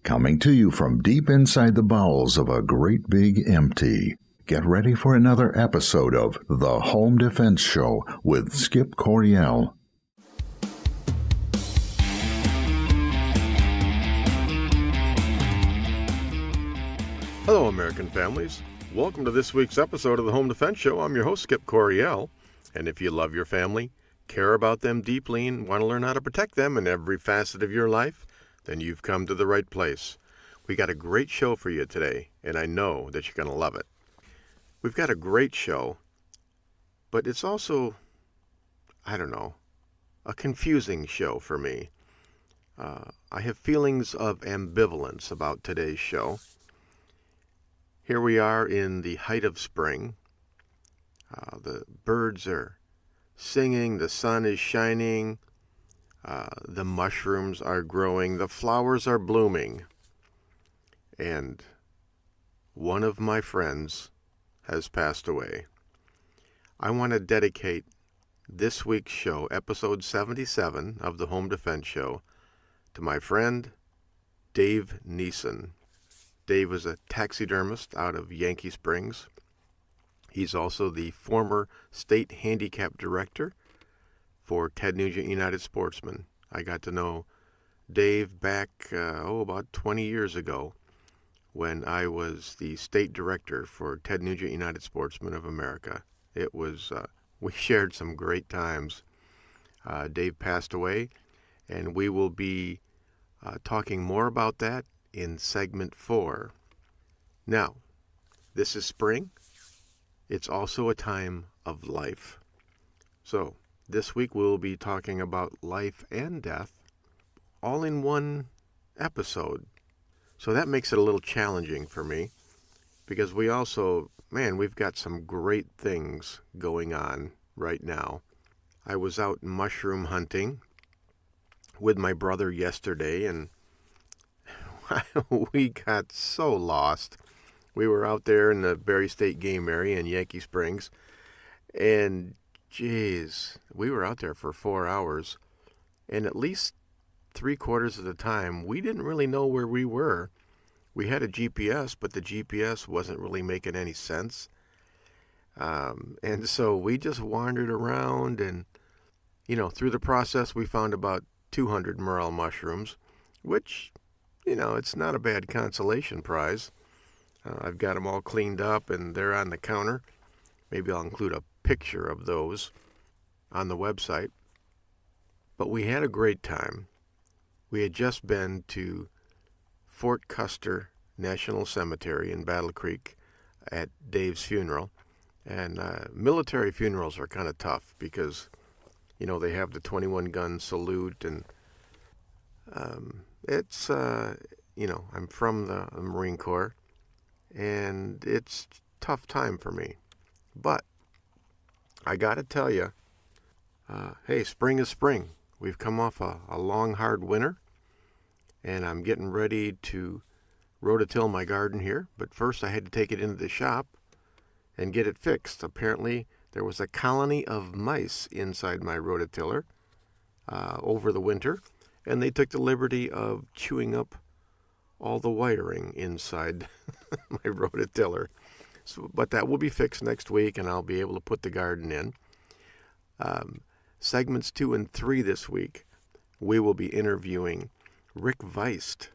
Coming to you from deep inside the bowels of a great big empty. Get ready for another episode of The Home Defense Show with Skip Coryell. Hello, American families. Welcome to this week's episode of The Home Defense Show. I'm your host, Skip Coryell. And if you love your family, care about them deeply, and want to learn how to protect them in every facet of your life, then you've come to the right place. We got a great show for you today, and I know that you're going to love it. We've got a great show, but it's also, a confusing show for me. I have feelings of ambivalence about today's show. Here we are in the height of spring. The birds are singing, the sun is shining, the mushrooms are growing, the flowers are blooming. And one of my friends has passed away. I want to dedicate this week's show, episode 77 of the Home Defense Show, to my friend, Dave Neeson. Dave was a taxidermist out of Yankee Springs. He's also the former state handicap director for Ted Nugent United Sportsmen. I got to know Dave back, about 20 years ago when I was the state director for Ted Nugent United Sportsmen of America. It was, we shared some great times. Dave passed away, and we will be talking more about that in segment 4. Now, this is spring. It's also a time of life. So, this week we'll be talking about life and death all in one episode. So that makes it a little challenging for me because we also, we've got some great things going on right now. I was out mushroom hunting with my brother yesterday, and we got so lost. We were out there in the Berry State Game Area in Yankee Springs, and geez, we were out there for 4 hours, and at least 3/4 of the time, we didn't really know where we were. We had a GPS, but the GPS wasn't really making any sense. And so we just wandered around, and, through the process, we found about 200 morel mushrooms, which, it's not a bad consolation prize. I've got them all cleaned up, and they're on the counter. Maybe I'll include a picture of those on the website. But we had a great time. We had just been to Fort Custer National Cemetery in Battle Creek at Dave's funeral. And military funerals are kind of tough because, they have the 21-gun salute, and it's, I'm from the Marine Corps, and it's a tough time for me. But I got to tell you, hey, spring is spring. We've come off a long, hard winter, and I'm getting ready to rototill my garden here. But first I had to take it into the shop and get it fixed. Apparently there was a colony of mice inside my rototiller over the winter, and they took the liberty of chewing up all the wiring inside my rototiller. But that will be fixed next week, and I'll be able to put the garden in. Segments 2 and 3 this week, we will be interviewing Rick Vuyst.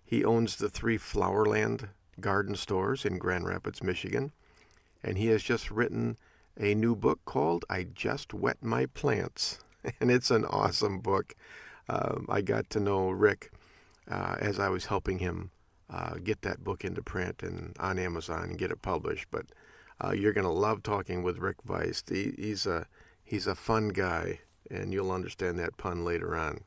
He owns the 3 Flowerland garden stores in Grand Rapids, Michigan, and he has just written a new book called I Just Wet My Plants, and it's an awesome book. I got to know Rick as I was helping him get that book into print and on Amazon and get it published. But you're going to love talking with Rick Vuyst. He's a fun guy, and you'll understand that pun later on.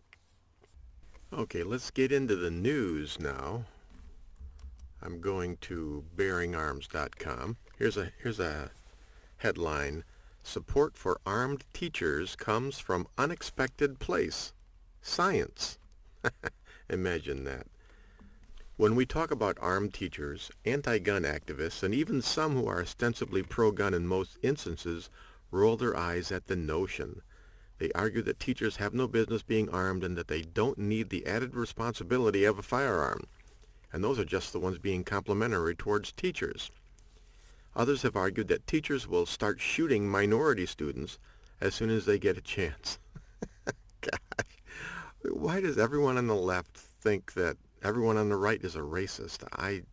Okay, let's get into the news now. I'm going to bearingarms.com. Here's a headline: Support for armed teachers comes from unexpected place. Science. Imagine that. When we talk about armed teachers, anti-gun activists, and even some who are ostensibly pro-gun in most instances, roll their eyes at the notion. They argue that teachers have no business being armed and that they don't need the added responsibility of a firearm. and those are just the ones being complimentary towards teachers. Others have argued that teachers will start shooting minority students as soon as they get a chance. Gosh, why does everyone on the left think that everyone on the right is a racist? I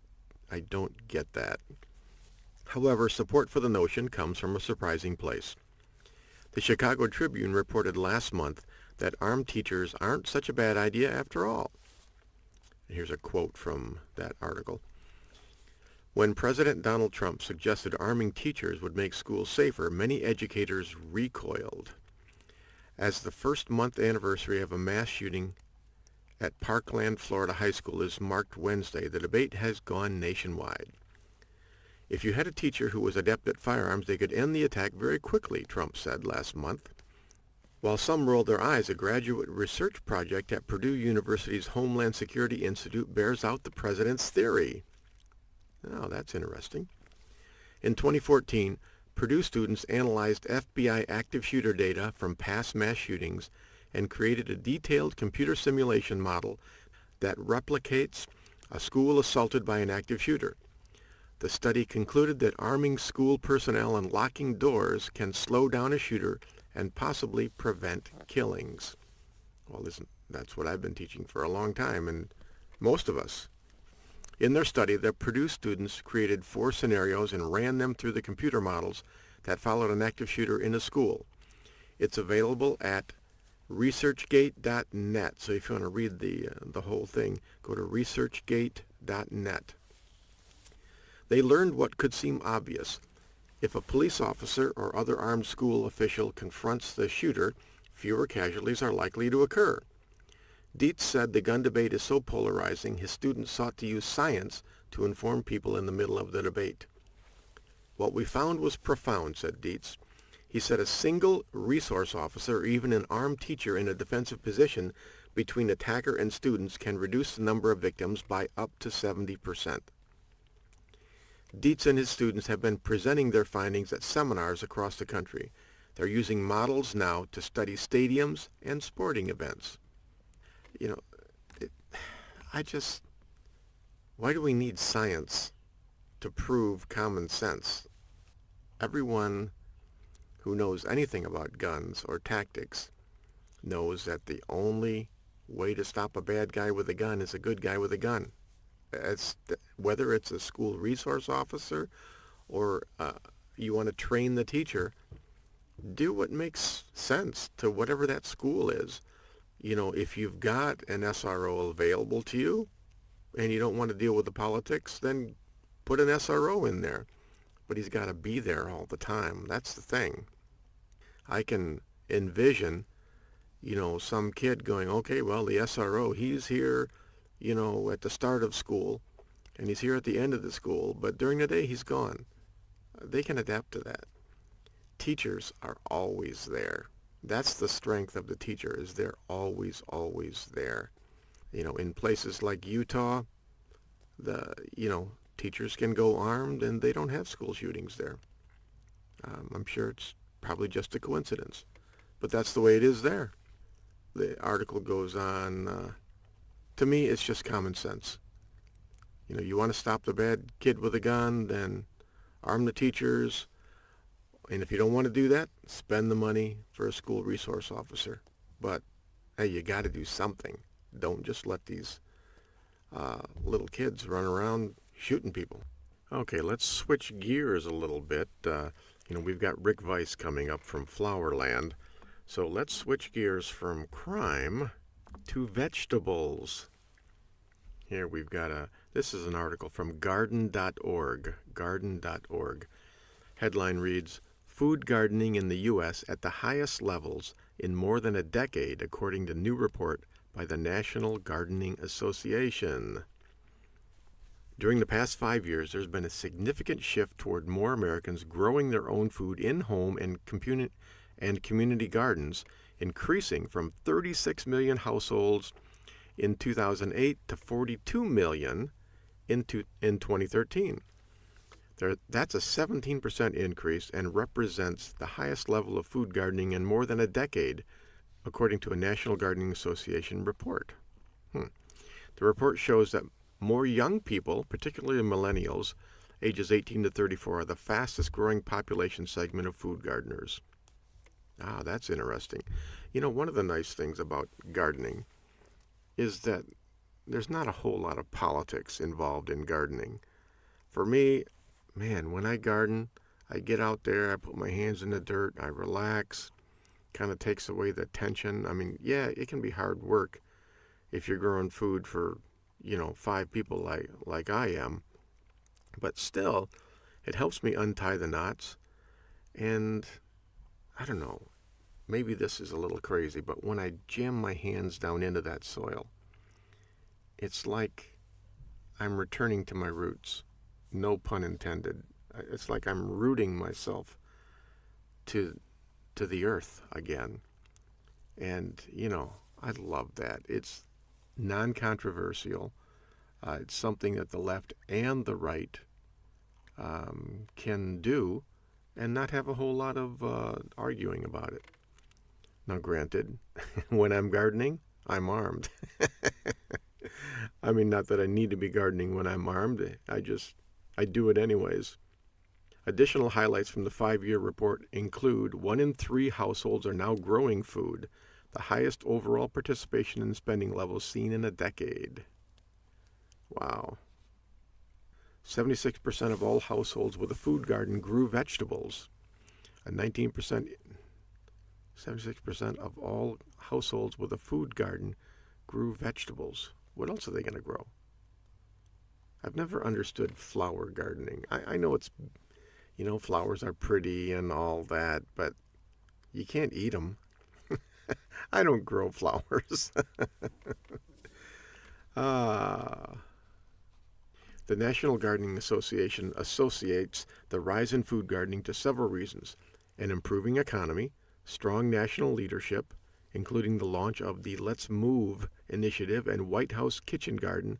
don't get that. However, support for the notion comes from a surprising place. The Chicago Tribune reported last month that armed teachers aren't such a bad idea after all. Here's a quote from that article. When President Donald Trump suggested arming teachers would make schools safer, many educators recoiled. As the first month anniversary of a mass shooting at Parkland, Florida High School is marked Wednesday, the debate has gone nationwide. If you had a teacher who was adept at firearms, they could end the attack very quickly, Trump said last month. While some rolled their eyes, a graduate research project at Purdue University's Homeland Security Institute bears out the president's theory. Oh, that's interesting. In 2014, Purdue students analyzed FBI active shooter data from past mass shootings and created a detailed computer simulation model that replicates a school assaulted by an active shooter. The study concluded that arming school personnel and locking doors can slow down a shooter and possibly prevent killings. Well, that's what I've been teaching for a long time, and most of us. In their study, the Purdue students created 4 scenarios and ran them through the computer models that followed an active shooter in a school. It's available at researchgate.net, so if you want to read the whole thing, go to researchgate.net. They learned what could seem obvious. If a police officer or other armed school official confronts the shooter, fewer casualties are likely to occur. Dietz said the gun debate is so polarizing, his students sought to use science to inform people in the middle of the debate. What we found was profound, said Dietz. He said a single resource officer or even an armed teacher in a defensive position between attacker and students can reduce the number of victims by up to 70%. Dietz and his students have been presenting their findings at seminars across the country. They're using models now to study stadiums and sporting events. You know, why do we need science to prove common sense? Everyone who knows anything about guns or tactics knows that the only way to stop a bad guy with a gun is a good guy with a gun. Whether it's a school resource officer or you want to train the teacher, do what makes sense to whatever that school is. You know, if you've got an SRO available to you and you don't want to deal with the politics, then put an SRO in there. But he's got to be there all the time. That's the thing. I can envision, you know, some kid going, okay, well, the SRO, he's here, you know, at the start of school, and he's here at the end of the school, but during the day he's gone. They can adapt to that. Teachers are always there. That's the strength of the teacher, is they're always, always there. You know, in places like Utah, teachers can go armed and they don't have school shootings there. I'm sure it's probably just a coincidence, but that's the way it is there. The article goes on, to me, it's just common sense. You know, you want to stop the bad kid with a gun, then arm the teachers. And if you don't want to do that, spend the money for a school resource officer. But, hey, you got to do something. Don't just let these little kids run around shooting people. Okay, let's switch gears a little bit. We've got Rick Vuyst coming up from Flowerland. So let's switch gears from crime to vegetables. Here we've got this is an article from garden.org. Garden.org. Headline reads, Food gardening in the U.S. at the highest levels in more than a decade, according to new report by the National Gardening Association. During the past 5 years, there's been a significant shift toward more Americans growing their own food in-home and community gardens, increasing from 36 million households in 2008 to 42 million in 2013. That's a 17% increase and represents the highest level of food gardening in more than a decade, according to a National Gardening Association report. The report shows that more young people, particularly millennials, ages 18 to 34, are the fastest growing population segment of food gardeners. Ah, that's interesting. You know, one of the nice things about gardening is that there's not a whole lot of politics involved in gardening. For me, man, when I garden, I get out there, I put my hands in the dirt, I relax, kind of takes away the tension. I mean, yeah, it can be hard work if you're growing food for, 5 people like I am. But still, it helps me untie the knots. And I don't know, maybe this is a little crazy, but when I jam my hands down into that soil, it's like I'm returning to my roots. No pun intended. It's like I'm rooting myself to the earth again. And, I love that. It's non-controversial. It's something that the left and the right can do and not have a whole lot of arguing about it. Now, granted, when I'm gardening, I'm armed. I mean, not that I need to be gardening when I'm armed. I do it anyways. Additional highlights from the 5-year report include 1 in 3 households are now growing food, the highest overall participation in spending levels seen in a decade. Wow. 76% of all households with a food garden grew vegetables. 76% of all households with a food garden grew vegetables. What else are they going to grow? I've never understood flower gardening. I know it's, flowers are pretty and all that, but you can't eat them. I don't grow flowers. The National Gardening Association associates the rise in food gardening to several reasons: an improving economy, strong national leadership, including the launch of the Let's Move initiative and White House Kitchen Garden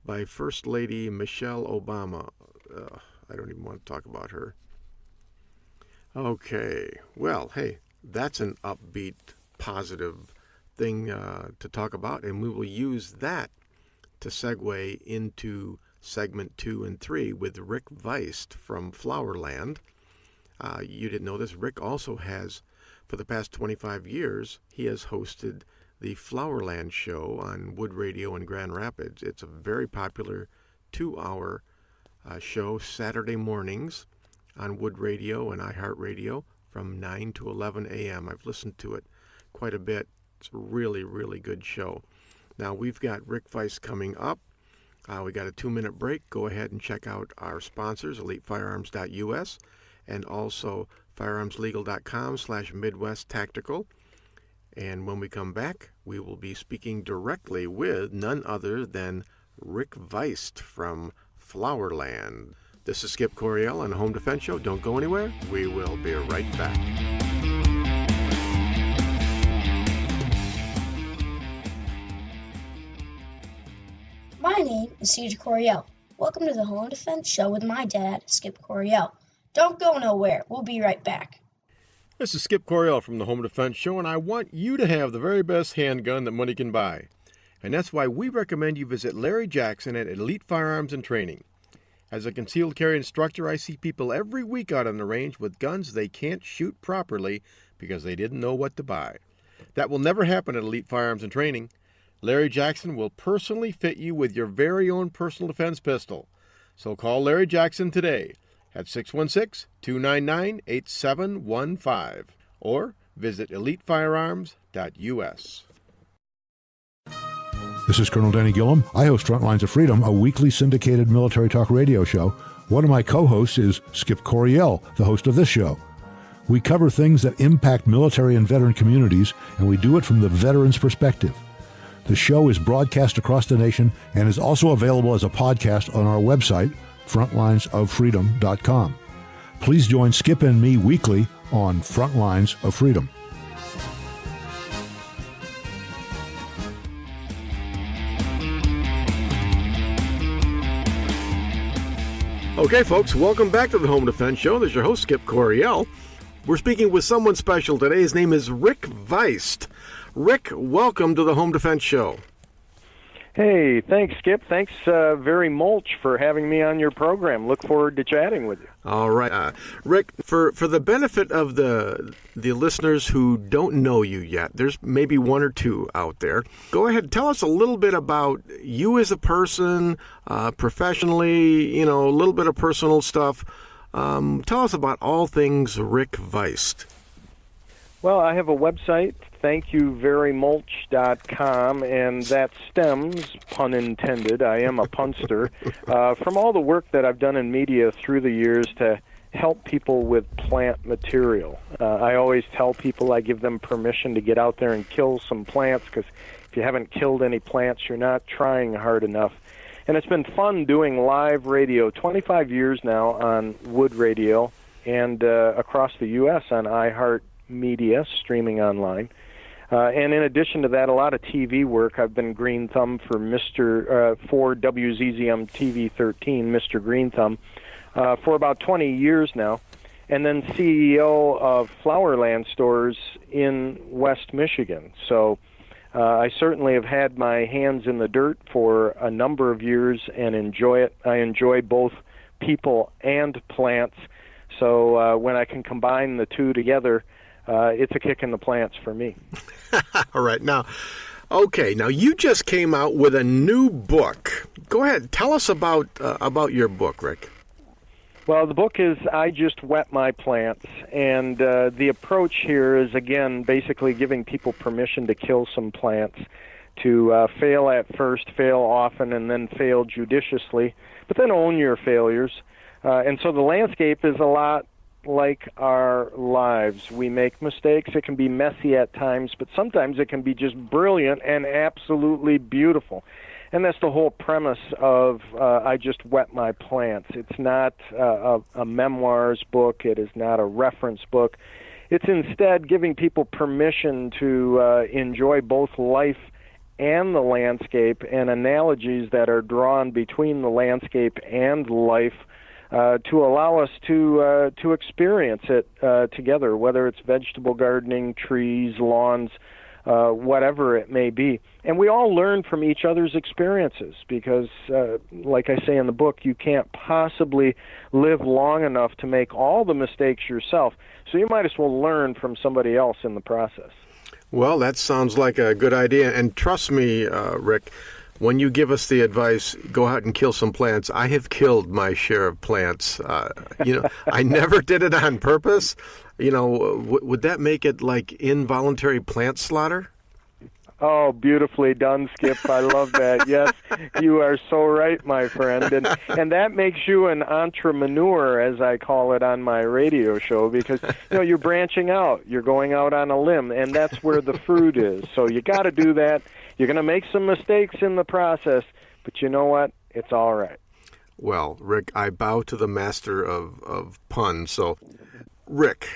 by First Lady Michelle Obama. I don't even want to talk about her. Okay, well, hey, that's an upbeat, positive thing to talk about, and we will use that to segue into segment 2 and 3 with Rick Vuyst from Flowerland. You didn't know this. Rick also has, for the past 25 years, he has hosted the Flowerland show on Wood Radio in Grand Rapids. It's a very popular 2-hour show Saturday mornings on Wood Radio and iHeartRadio from 9 to 11 a.m. I've listened to it quite a bit. It's a really, really good show. Now, we've got Rick Vuyst coming up. We got a 2-minute break. Go ahead and check out our sponsors, EliteFirearms.us, and also firearmslegal.com/Midwest Tactical. And when we come back, we will be speaking directly with none other than Rick Vuyst from Flowerland. This is Skip Coryell on the Home Defense Show. Don't go anywhere. We will be right back. My name is Cedric Coryell. Welcome to the Home Defense Show with my dad, Skip Coryell. Don't go nowhere. We'll be right back. This is Skip Coryell from the Home Defense Show, and I want you to have the very best handgun that money can buy. And that's why we recommend you visit Larry Jackson at Elite Firearms and Training. As a concealed carry instructor, I see people every week out on the range with guns they can't shoot properly because they didn't know what to buy. That will never happen at Elite Firearms and Training. Larry Jackson will personally fit you with your very own personal defense pistol. So call Larry Jackson today at 616-299-8715 or visit elitefirearms.us. This is Colonel Danny Gillum. I host Frontlines of Freedom, a weekly syndicated military talk radio show. One of my co-hosts is Skip Coryell, the host of this show. We cover things that impact military and veteran communities, and we do it from the veteran's perspective. The show is broadcast across the nation and is also available as a podcast on our website, frontlinesoffreedom.com. Please join Skip and me weekly on Frontlines of Freedom. Okay, folks, welcome back to the Home Defense Show. This is your host, Skip Coryell. We're speaking with someone special today. His name is Rick Vuyst. Rick, welcome to the Home Defense Show. Hey, thanks, Skip. Thanks very much for having me on your program. Look forward to chatting with you. All right. Rick, for the benefit of the listeners who don't know you yet, there's maybe one or two out there. Go ahead, tell us a little bit about you as a person, professionally, a little bit of personal stuff. Tell us about all things Rick Vuyst. Well, I have a website, thankyouverymulch.com, and that stems, pun intended, I am a punster, from all the work that I've done in media through the years to help people with plant material. I always tell people I give them permission to get out there and kill some plants, because if you haven't killed any plants, you're not trying hard enough. And it's been fun doing live radio, 25 years now on Wood Radio, and across the U.S. on iHeart Media, streaming online. And in addition to that, a lot of TV work. I've been Green Thumb for for WZZM TV 13, Mr. Green Thumb, for about 20 years now, and then CEO of Flowerland Stores in West Michigan. So I certainly have had my hands in the dirt for a number of years and enjoy it. I enjoy both people and plants. So when I can combine the two together, it's a kick in the plants for me. All right. Now you just came out with a new book. Go ahead. Tell us about your book, Rick. Well, the book is I Just Wet My Plants, and the approach here is, again, basically giving people permission to kill some plants, to fail at first, fail often, and then fail judiciously, but then own your failures. And so the landscape is a lot like our lives. We make mistakes. It can be messy at times, but sometimes it can be just brilliant and absolutely beautiful. And that's the whole premise of I Just Wet My Plants. It's not a memoirs book. It is not a reference book. It's instead giving people permission to enjoy both life and the landscape, and analogies that are drawn between the landscape and life to allow us to experience it together, whether it's vegetable gardening, trees, lawns, whatever it may be. And we all learn from each other's experiences because, like I say in the book, you can't possibly live long enough to make all the mistakes yourself. So you might as well learn from somebody else in the process. Well, that sounds like a good idea. And trust me, Rick, when you give us the advice, go out and kill some plants, I have killed my share of plants. I never did it on purpose. Would that make it like involuntary plant slaughter? Oh, beautifully done, Skip. I love that. Yes, you are so right, my friend. And that makes you an entrepreneur, as I call it on my radio show, because you're branching out. You're going out on a limb, and that's where the fruit is. So you got to do that. You're going to make some mistakes in the process, but you know what? It's all right. Well, Rick, I bow to the master of puns. So, Rick,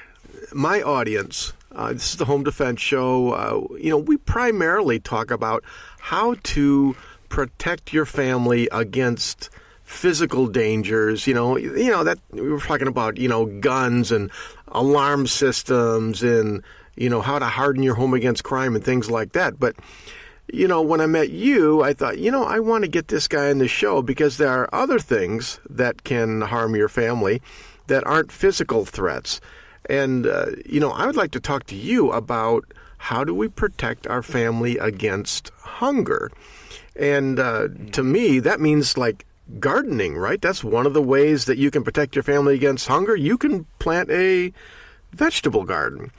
my audience, this is the Home Defense Show. We primarily talk about how to protect your family against physical dangers. That we were talking about, guns and alarm systems and, how to harden your home against crime and things like that. But when I met you, I thought, I want to get this guy on the show because there are other things that can harm your family that aren't physical threats. And, I would like to talk to you about how do we protect our family against hunger? And to me, that means like gardening, right? That's one of the ways that you can protect your family against hunger. You can plant a vegetable garden.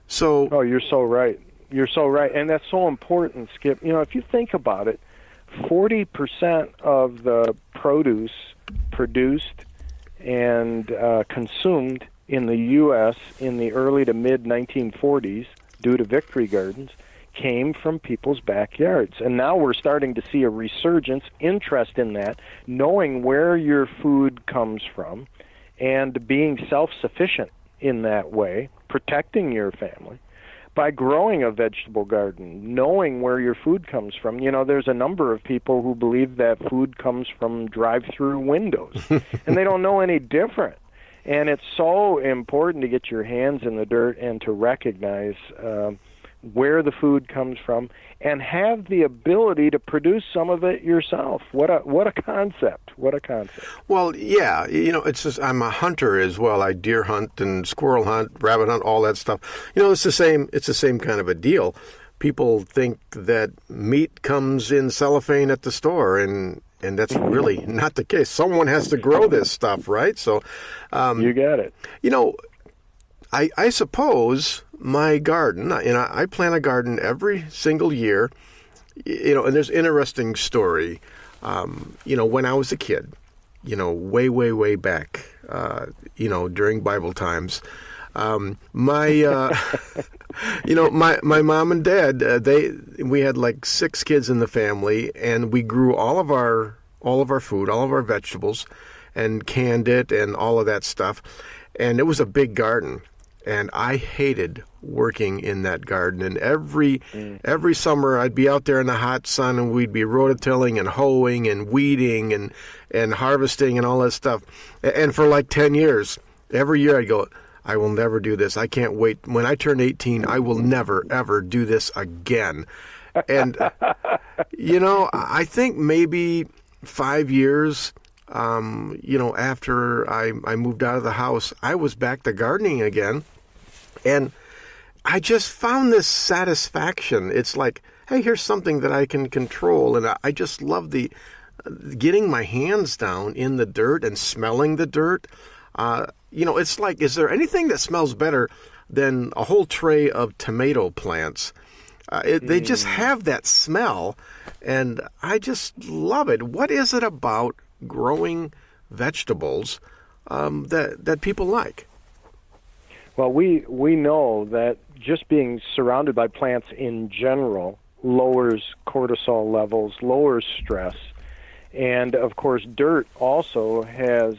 So, oh, you're so right. You're so right. And that's so important, Skip. If you think about it, 40% of the produce produced and consumed in the U.S. in the early to mid-1940s, due to victory gardens, came from people's backyards. And now we're starting to see a resurgence, interest in that, knowing where your food comes from and being self-sufficient in that way, protecting your family by growing a vegetable garden, knowing where your food comes from. There's a number of people who believe that food comes from drive-through windows, and they don't know any different. And it's so important to get your hands in the dirt and to recognize where the food comes from, and have the ability to produce some of it yourself. What a concept. What a concept. Well, yeah, it's just, I'm a hunter as well. I deer hunt and squirrel hunt, rabbit hunt, all that stuff. It's the same kind of a deal. People think that meat comes in cellophane at the store, and that's really not the case. Someone has to grow this stuff, right? So, you got it. I suppose my garden, I plant a garden every single year, and there's an interesting story. When I was a kid, way, way, way back, during Bible times, my mom and dad, we had like 6 kids in the family, and we grew all of our food, all of our vegetables, and canned it and all of that stuff. And it was a big garden. And I hated working in that garden. And every summer I'd be out there in the hot sun, and we'd be rototilling and hoeing and weeding and harvesting and all that stuff. And for like 10 years, every year I'd go, I will never do this. I can't wait. When I turn 18, I will never, ever do this again. And, I think maybe 5 years, after I moved out of the house, I was back to gardening again. And I just found this satisfaction. It's like, hey, here's something that I can control. And I just love getting my hands down in the dirt and smelling the dirt. It's like, is there anything that smells better than a whole tray of tomato plants? They just have that smell, and I just love it. What is it about growing vegetables that people like? Well, we know that just being surrounded by plants in general lowers cortisol levels, lowers stress, and of course dirt also has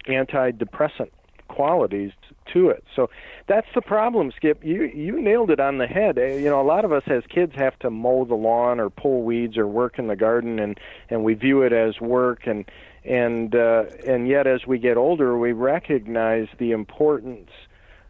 antidepressant qualities to it. So that's the problem, Skip. You nailed it on the head. A lot of us as kids have to mow the lawn or pull weeds or work in the garden, and we view it as work, and yet as we get older, we recognize the importance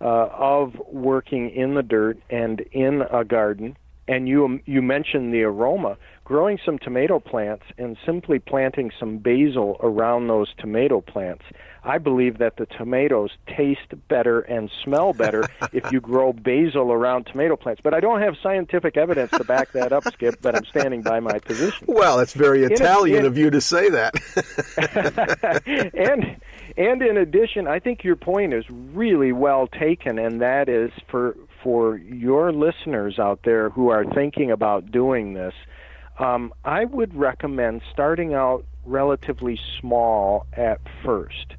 of working in the dirt and in a garden. And you mentioned the aroma. Growing some tomato plants and simply planting some basil around those tomato plants, I believe that the tomatoes taste better and smell better if you grow basil around tomato plants. But I don't have scientific evidence to back that up, Skip, but I'm standing by my position. Well, it's very Italian of you to say that. And in addition, I think your point is really well taken, and that is for your listeners out there who are thinking about doing this, I would recommend starting out relatively small at first.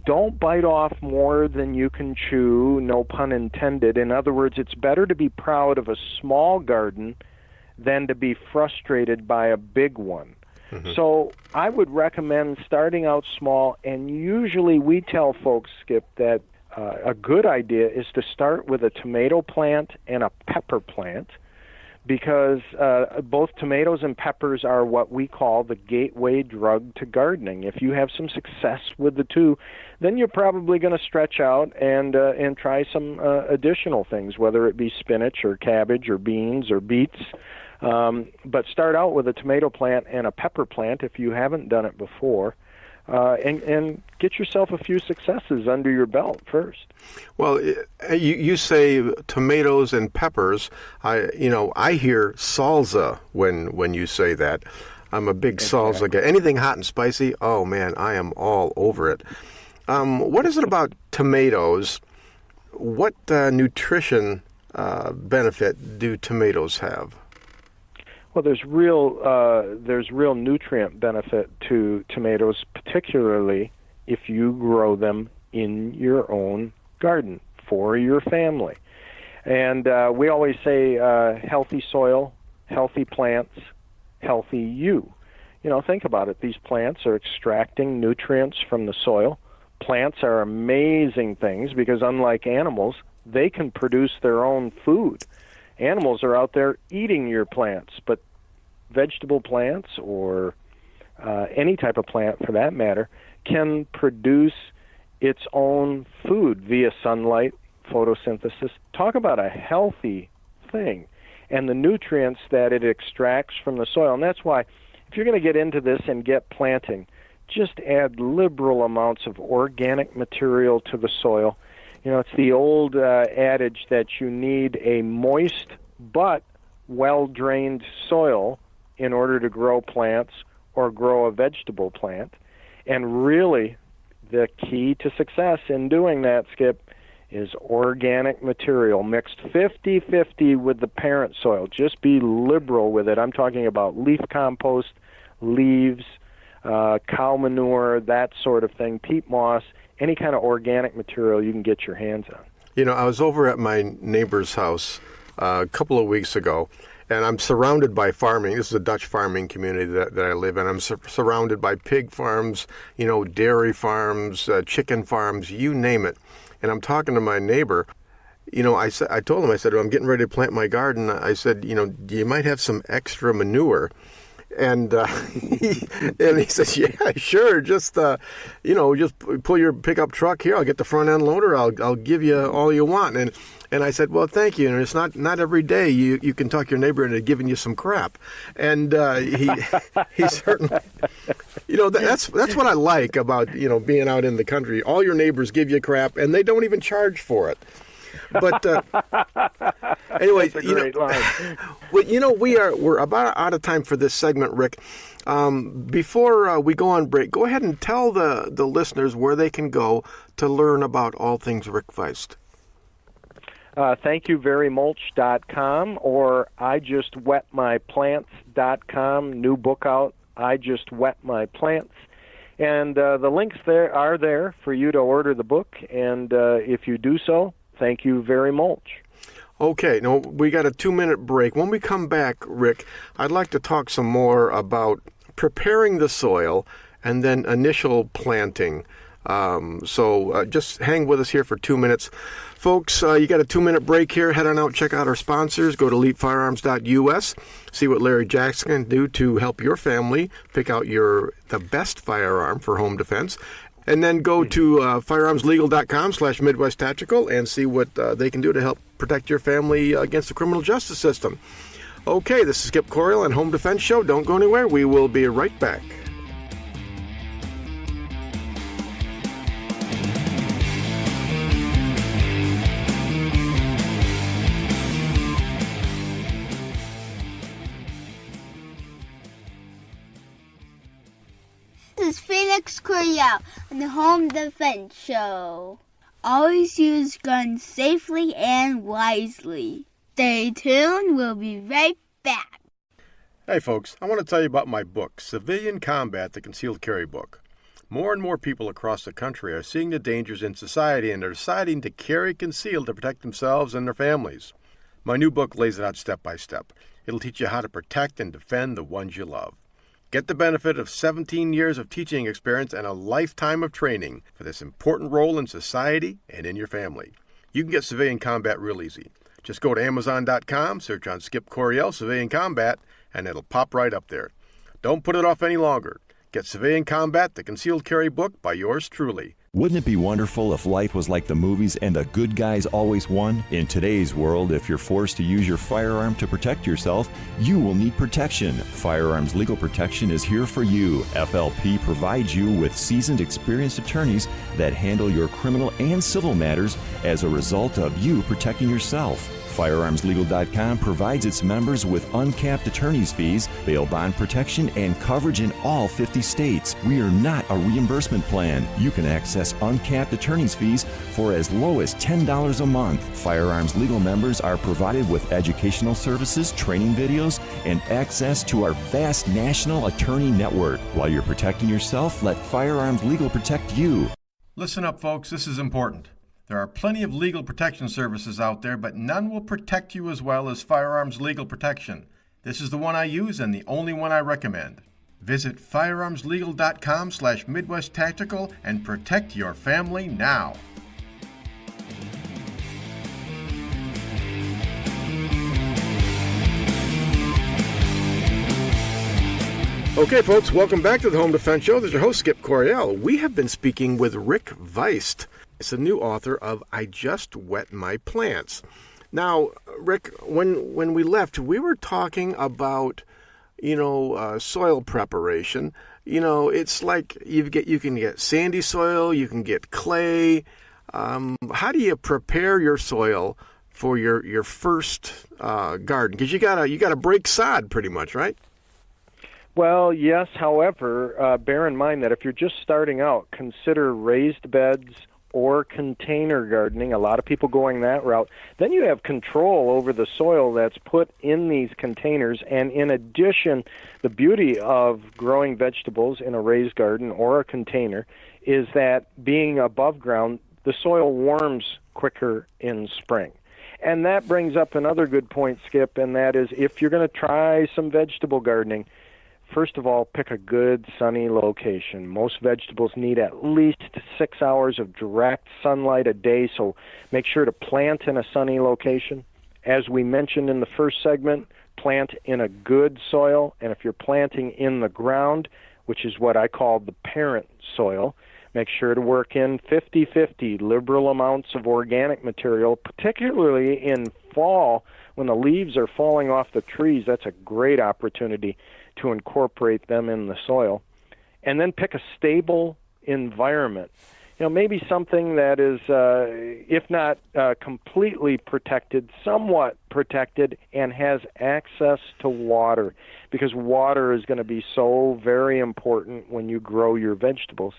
Don't bite off more than you can chew, no pun intended. In other words, it's better to be proud of a small garden than to be frustrated by a big one. Mm-hmm. So I would recommend starting out small, and usually we tell folks, Skip, that a good idea is to start with a tomato plant and a pepper plant, because both tomatoes and peppers are what we call the gateway drug to gardening. If you have some success with the two, then you're probably going to stretch out and try some additional things, whether it be spinach or cabbage or beans or beets. But start out with a tomato plant and a pepper plant if you haven't done it before, and get yourself a few successes under your belt first. Well, you say tomatoes and peppers. I hear salsa when you say that. I'm a big salsa guy. Anything hot and spicy, oh man, I am all over it. What is it about tomatoes? What nutrition benefit do tomatoes have? Well, there's real nutrient benefit to tomatoes, particularly if you grow them in your own garden for your family. And we always say healthy soil, healthy plants, healthy you. Think about it. These plants are extracting nutrients from the soil. Plants are amazing things because unlike animals, they can produce their own food. Animals are out there eating your plants, but vegetable plants or any type of plant for that matter can produce its own food via sunlight, photosynthesis. Talk about a healthy thing, and the nutrients that it extracts from the soil. And that's why, if you're going to get into this and get planting, just add liberal amounts of organic material to the soil. You know, it's the old adage that you need a moist but well-drained soil in order to grow plants or grow a vegetable plant. And really, the key to success in doing that, Skip, is organic material mixed 50-50 with the parent soil. Just be liberal with it. I'm talking about leaf compost, leaves, cow manure, that sort of thing, peat moss, any kind of organic material you can get your hands on. You know, I was over at my neighbor's house a couple of weeks ago, and I'm surrounded by farming. This is a Dutch farming community that I live in. I'm surrounded by pig farms, you know, dairy farms, chicken farms, you name it. And I'm talking to my neighbor. You know, I told him, I said, I'm getting ready to plant my garden. I said, you know, you might have some extra manure. And he says, yeah, sure. Just, just pull your pickup truck here. I'll get the front end loader. I'll give you all you want. And I said, well, thank you. And it's not every day you can talk your neighbor into giving you some crap. And he certainly, you know, that's what I like about, you know, being out in the country. All your neighbors give you crap, and they don't even charge for it. But anyway, we're about out of time for this segment, Rick. Before we go on break, go ahead and tell the listeners where they can go to learn about all things Rick Vuyst. ThankYouVeryMulch.com or IJustWetMyPlants.com. New book out, I Just Wet My Plants. And the links there are there for you to order the book. And if you do so, thank you very much. Okay, now we got a 2-minute break. When we come back, Rick, I'd like to talk some more about preparing the soil and then initial planting. So just hang with us here for 2 minutes. Folks, you got a 2-minute break here. Head on out, check out our sponsors. Go to elitefirearms.us. See what Larry Jackson can do to help your family pick out the best firearm for home defense. And then go to firearmslegal.com/Midwest Tactical and see what they can do to help protect your family against the criminal justice system. Okay, this is Skip Coriel on Home Defense Show. Don't go anywhere. We will be right back. This is Felix Coriel on the Home Defense Show. Always use guns safely and wisely. Stay tuned. We'll be right back. Hey folks, I want to tell you about my book, Civilian Combat, the Concealed Carry Book. More and more people across the country are seeing the dangers in society and are deciding to carry concealed to protect themselves and their families. My new book lays it out step by step. It'll teach you how to protect and defend the ones you love. Get the benefit of 17 years of teaching experience and a lifetime of training for this important role in society and in your family. You can get Civilian Combat real easy. Just go to Amazon.com, search on Skip Coriel Civilian Combat, and it'll pop right up there. Don't put it off any longer. Get Civilian Combat, the Concealed Carry Book by yours truly. Wouldn't it be wonderful if life was like the movies and the good guys always won? In today's world, if you're forced to use your firearm to protect yourself, you will need protection. Firearms Legal Protection is here for you. FLP provides you with seasoned, experienced attorneys that handle your criminal and civil matters as a result of you protecting yourself. FirearmsLegal.com provides its members with uncapped attorney's fees, bail bond protection, and coverage in all 50 states. We are not a reimbursement plan. You can access uncapped attorney's fees for as low as $10 a month. Firearms Legal members are provided with educational services, training videos, and access to our vast national attorney network. While you're protecting yourself, let Firearms Legal protect you. Listen up, folks. This is important. There are plenty of legal protection services out there, but none will protect you as well as Firearms Legal Protection. This is the one I use and the only one I recommend. Visit firearmslegal.com/Midwest Tactical and protect your family now. Okay, folks, welcome back to the Home Defense Show. This is your host, Skip Coriel. We have been speaking with Rick Vuyst. It's the new author of I Just Wet My Plants. Now, Rick, when we left, we were talking about, soil preparation. It's like you can get sandy soil, you can get clay. How do you prepare your soil for your first garden? Because you gotta break sod pretty much, right? Well, yes. However, bear in mind that if you're just starting out, consider raised beds or container gardening. A lot of people going that route. Then you have control over the soil that's put in these containers. And in addition, the beauty of growing vegetables in a raised garden or a container is that being above ground, the soil warms quicker in spring. And that brings up another good point, Skip, and that is if you're going to try some vegetable gardening, first of all, pick a good sunny location. Most vegetables need at least 6 hours of direct sunlight a day, so make sure to plant in a sunny location. As we mentioned in the first segment, plant in a good soil, and if you're planting in the ground, which is what I call the parent soil, make sure to work in 50-50 liberal amounts of organic material, particularly in fall when the leaves are falling off the trees. That's a great opportunity to incorporate them in the soil. And then pick a stable environment. Maybe something that is, if not completely protected, somewhat protected, and has access to water, because water is going to be so very important when you grow your vegetables.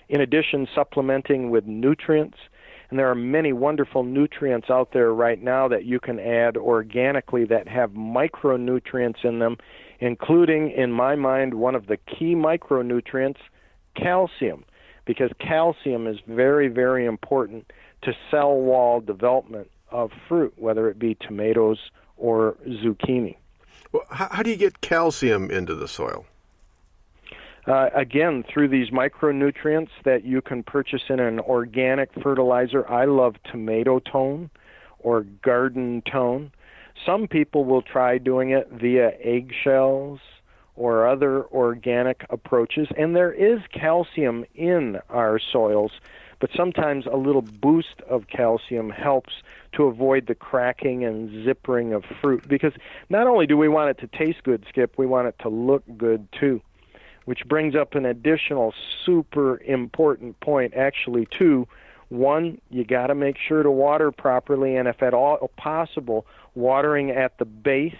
In addition, supplementing with nutrients. And there are many wonderful nutrients out there right now that you can add organically that have micronutrients in them, including, in my mind, one of the key micronutrients, calcium, because calcium is very, very important to cell wall development of fruit, whether it be tomatoes or zucchini. Well, how do you get calcium into the soil? Again, through these micronutrients that you can purchase in an organic fertilizer. I love tomato tone or garden tone. Some people will try doing it via eggshells or other organic approaches, and there is calcium in our soils, but sometimes a little boost of calcium helps to avoid the cracking and zippering of fruit, because not only do we want it to taste good, Skip, we want it to look good too. Which brings up an additional super important point, actually, two. One, you got to make sure to water properly, and if at all possible, watering at the base,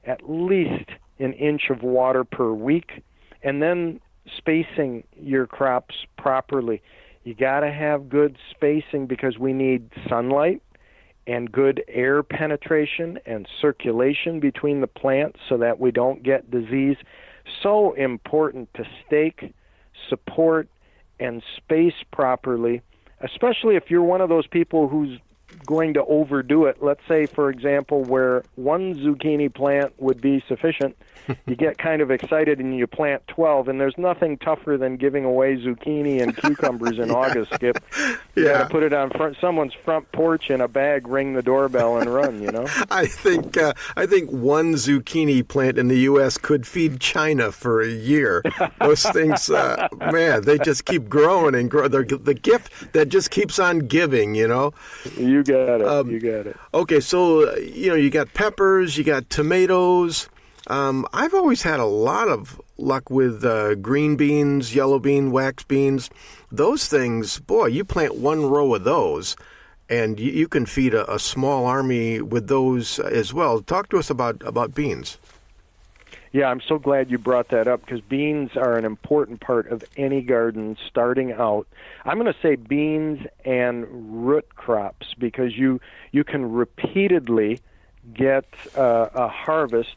at least an inch of water per week, and then spacing your crops properly. You got to have good spacing because we need sunlight and good air penetration and circulation between the plants so that we don't get disease. So important to stake, support, and space properly, especially if you're one of those people who's going to overdo it. Let's say, for example, where one zucchini plant would be sufficient, you get kind of excited and you plant 12, and there's nothing tougher than giving away zucchini and cucumbers in August, Skip. You got to put it on someone's front porch in a bag, ring the doorbell, and run, I think one zucchini plant in the U.S. could feed China for a year. Those things, man, they just keep growing and grow. They're the gift that just keeps on giving, You got it. You got it. Okay, so, you got peppers, you got tomatoes. I've always had a lot of luck with green beans, yellow bean, wax beans. Those things, boy, you plant one row of those, and you can feed a small army with those as well. Talk to us about beans. Yeah, I'm so glad you brought that up because beans are an important part of any garden starting out. I'm going to say beans and root crops because you can repeatedly get a harvest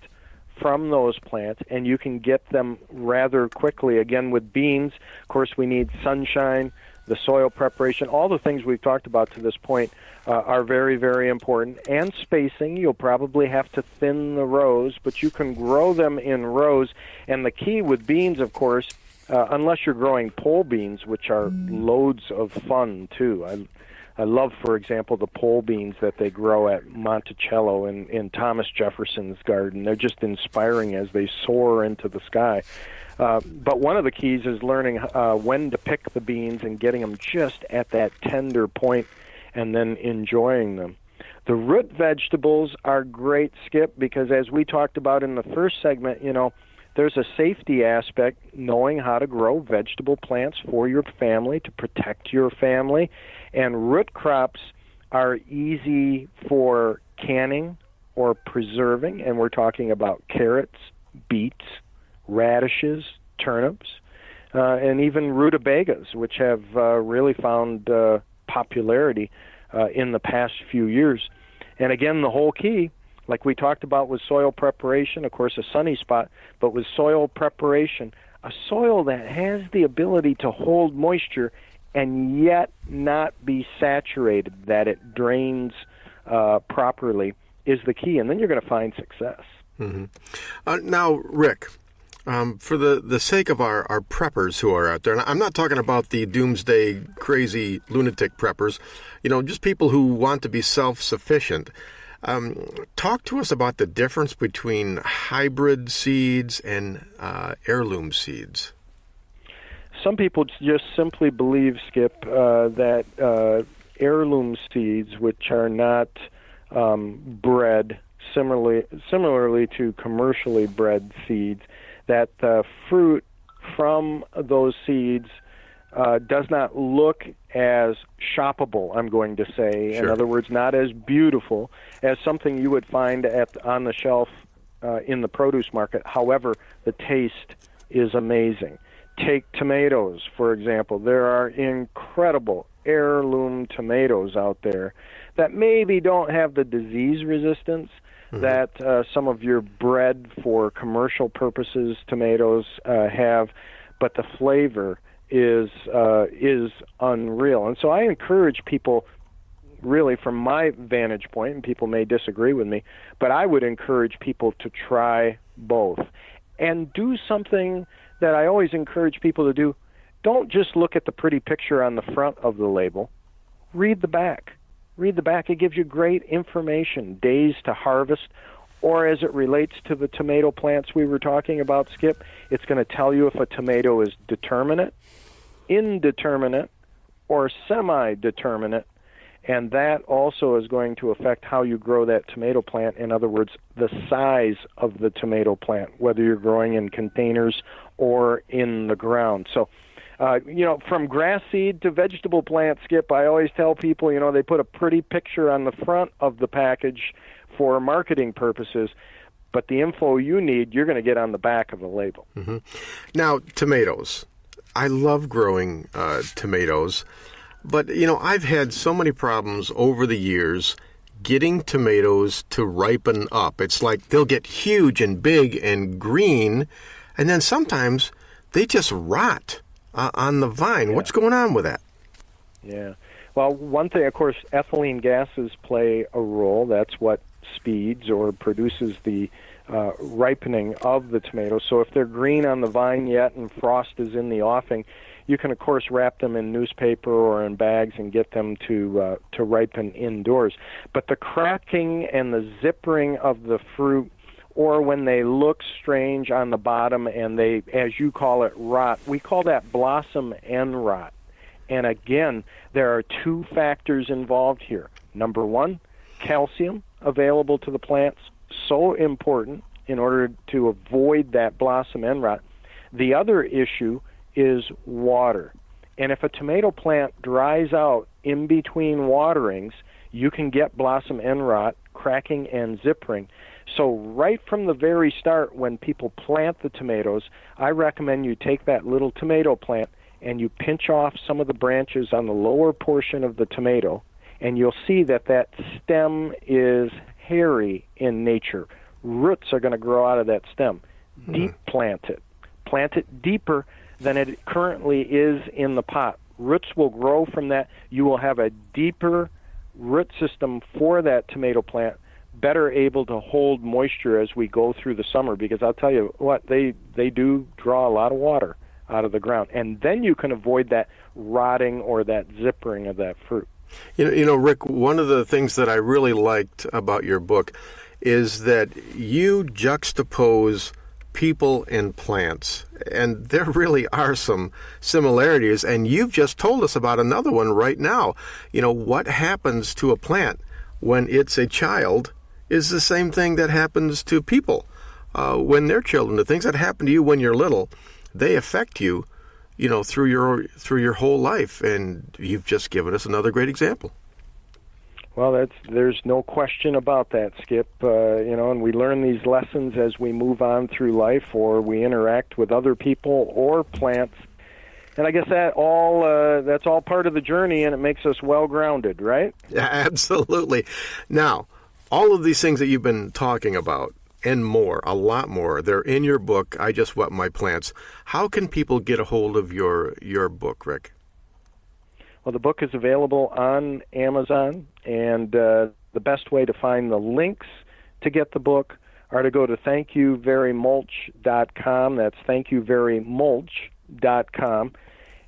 from those plants, and you can get them rather quickly. Again, with beans, of course, we need sunshine, the soil preparation, all the things we've talked about to this point are very, very important. And spacing, you'll probably have to thin the rows, but you can grow them in rows. And the key with beans, of course, unless you're growing pole beans, which are loads of fun, too. I love, for example, the pole beans that they grow at Monticello in Thomas Jefferson's garden. They're just inspiring as they soar into the sky. But one of the keys is learning when to pick the beans and getting them just at that tender point and then enjoying them. The root vegetables are great, Skip, because as we talked about in the first segment, there's a safety aspect, knowing how to grow vegetable plants for your family, to protect your family. And root crops are easy for canning or preserving, and we're talking about carrots, beets, radishes, turnips, and even rutabagas, which have really found popularity in the past few years. And again, the whole key, like we talked about with soil preparation, of course, a sunny spot, but with soil preparation, a soil that has the ability to hold moisture and yet not be saturated, that it drains properly, is the key. And then you're going to find success. Mm-hmm. Now, Rick, for the sake of our preppers who are out there, and I'm not talking about the doomsday crazy lunatic preppers, just people who want to be self-sufficient. Talk to us about the difference between hybrid seeds and heirloom seeds. Some people just simply believe, Skip, that heirloom seeds, which are not bred similarly to commercially bred seeds, that the fruit from those seeds does not look as shoppable, I'm going to say. Sure. In other words, not as beautiful as something you would find on the shelf in the produce market. However, the taste is amazing. Take tomatoes, for example. There are incredible heirloom tomatoes out there that maybe don't have the disease resistance that some of your bred for commercial purposes tomatoes have, but the flavor is unreal. And so I encourage people, really from my vantage point, and people may disagree with me, but I would encourage people to try both and do something that I always encourage people to do. Don't just look at the pretty picture on the front of the label. Read the back. Read the back. It gives you great information, days to harvest, or as it relates to the tomato plants we were talking about, Skip, it's going to tell you if a tomato is determinate, indeterminate, or semi-determinate, and that also is going to affect how you grow that tomato plant. In other words, the size of the tomato plant, whether you're growing in containers or in the ground. So, from grass seed to vegetable plant, Skip, I always tell people, they put a pretty picture on the front of the package for marketing purposes, but the info you need, you're going to get on the back of the label. Mm-hmm. Now, tomatoes. I love growing tomatoes, but, I've had so many problems over the years getting tomatoes to ripen up. It's like they'll get huge and big and green, and then sometimes they just rot on the vine. Yeah. What's going on with that? Yeah. Well, one thing, of course, ethylene gases play a role. That's what speeds or produces the ripening of the tomatoes. So if they're green on the vine yet and frost is in the offing, you can, of course, wrap them in newspaper or in bags and get them to ripen indoors. But the cracking and the zippering of the fruit, or when they look strange on the bottom and they, as you call it, rot, we call that blossom end rot. And again, there are two factors involved here. Number one, calcium available to the plants, so important in order to avoid that blossom end rot. The other issue is water. And if a tomato plant dries out in between waterings, you can get blossom end rot, cracking, and zippering. So right from the very start, when people plant the tomatoes, I recommend you take that little tomato plant and you pinch off some of the branches on the lower portion of the tomato, and you'll see that that stem is hairy in nature. Roots are going to grow out of that stem. Deep plant it. Plant it deeper than it currently is in the pot. Roots will grow from that. You will have a deeper root system for that tomato plant, better able to hold moisture as we go through the summer, because I'll tell you what, they do draw a lot of water out of the ground. And then you can avoid that rotting or that zippering of that fruit. Rick, one of the things that I really liked about your book is that you juxtapose people and plants, and there really are some similarities, and you've just told us about another one right now. What happens to a plant when it's a child is the same thing that happens to people when they're children. The things that happen to you when you're little, they affect you, through your whole life. And you've just given us another great example. Well, there's no question about that, Skip. And we learn these lessons as we move on through life, or we interact with other people or plants. And I guess that's all part of the journey, and it makes us well-grounded, right? Yeah, absolutely. Now, all of these things that you've been talking about, and more, a lot more, they're in your book, I Just Wet My Plants. How can people get a hold of your book, Rick? Well, the book is available on Amazon, and the best way to find the links to get the book are to go to thankyouverymulch.com. That's thankyouverymulch.com.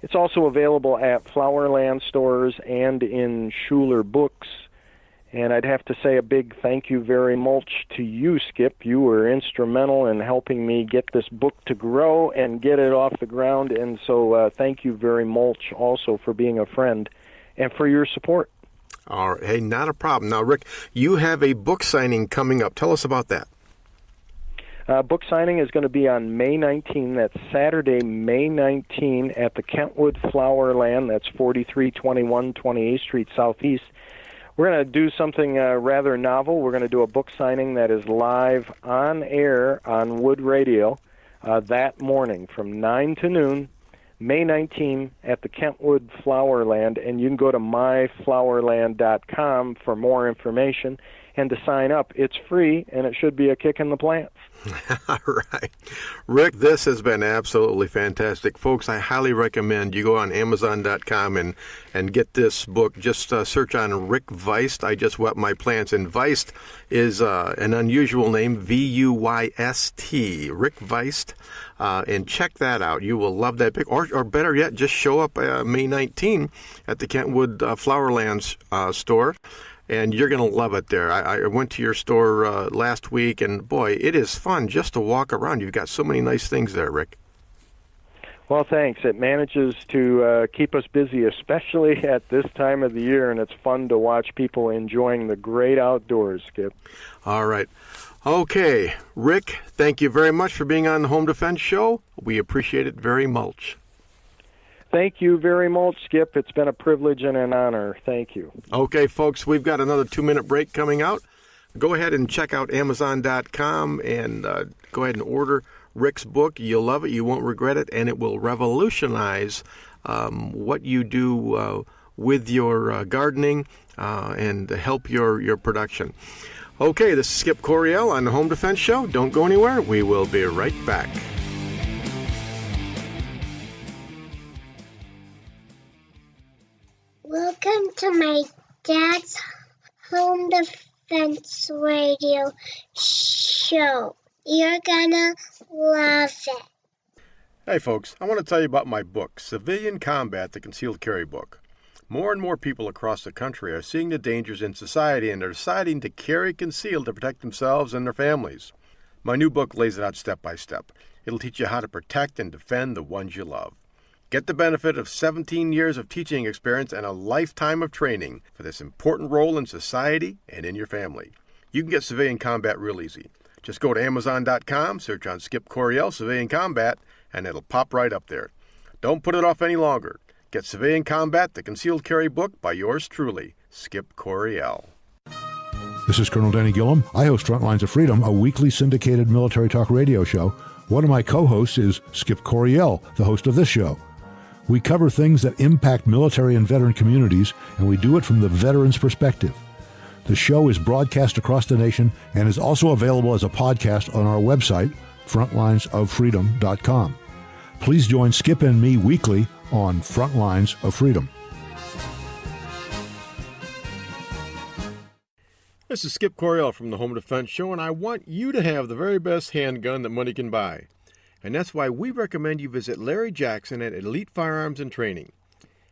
It's also available at Flowerland stores and in Schuler Books. And I'd have to say a big thank you very much to you, Skip. You were instrumental in helping me get this book to grow and get it off the ground. And so thank you very much also for being a friend and for your support. All right. Hey, not a problem. Now, Rick, you have a book signing coming up. Tell us about that. Book signing is going to be on May 19. That's Saturday, May 19 at the Kentwood Flowerland. That's 4321 28th Street Southeast. We're going to do something rather novel. We're going to do a book signing that is live on air on Wood Radio that morning from 9 to noon, May 19 at the Kentwood Flowerland. And you can go to myflowerland.com for more information and to sign up. It's free, and it should be a kick in the plants. All right. Rick, this has been absolutely fantastic. Folks, I highly recommend you go on Amazon.com and get this book. Just search on Rick Vuyst, I Just Wet My Plants. And Vuyst is an unusual name, V-U-Y-S-T, Rick Vuyst. And check that out. You will love that book. Or better yet, just show up May 19 at the Kentwood Flowerlands store. And you're going to love it there. I went to your store last week, and boy, it is fun just to walk around. You've got so many nice things there, Rick. Well, thanks. It manages to keep us busy, especially at this time of the year, and it's fun to watch people enjoying the great outdoors, Skip. All right. Okay, Rick, thank you very much for being on the Home Defense Show. We appreciate it very much. Thank you very much, Skip. It's been a privilege and an honor. Thank you. Okay, folks, we've got another 2-minute break coming out. Go ahead and check out Amazon.com and go ahead and order Rick's book. You'll love it. You won't regret it, and it will revolutionize what you do with your gardening and help your production. Okay, this is Skip Coryell on the Home Defense Show. Don't go anywhere. We will be right back. Welcome to my dad's Home Defense Radio show. You're gonna love it. Hey folks, I want to tell you about my book, Civilian Combat, the Concealed Carry Book. More and more people across the country are seeing the dangers in society and are deciding to carry concealed to protect themselves and their families. My new book lays it out step by step. It'll teach you how to protect and defend the ones you love. Get the benefit of 17 years of teaching experience and a lifetime of training for this important role in society and in your family. You can get Civilian Combat real easy. Just go to Amazon.com, search on Skip Coryell Civilian Combat, and it'll pop right up there. Don't put it off any longer. Get Civilian Combat, the Concealed Carry Book by yours truly, Skip Coryell. This is Colonel Danny Gillum. I host Frontlines of Freedom, a weekly syndicated military talk radio show. One of my co-hosts is Skip Coryell, the host of this show. We cover things that impact military and veteran communities, and we do it from the veteran's perspective. The show is broadcast across the nation and is also available as a podcast on our website, frontlinesoffreedom.com. Please join Skip and me weekly on Frontlines of Freedom. This is Skip Coryell from the Home Defense Show, and I want you to have the very best handgun that money can buy. And that's why we recommend you visit Larry Jackson at Elite Firearms and Training.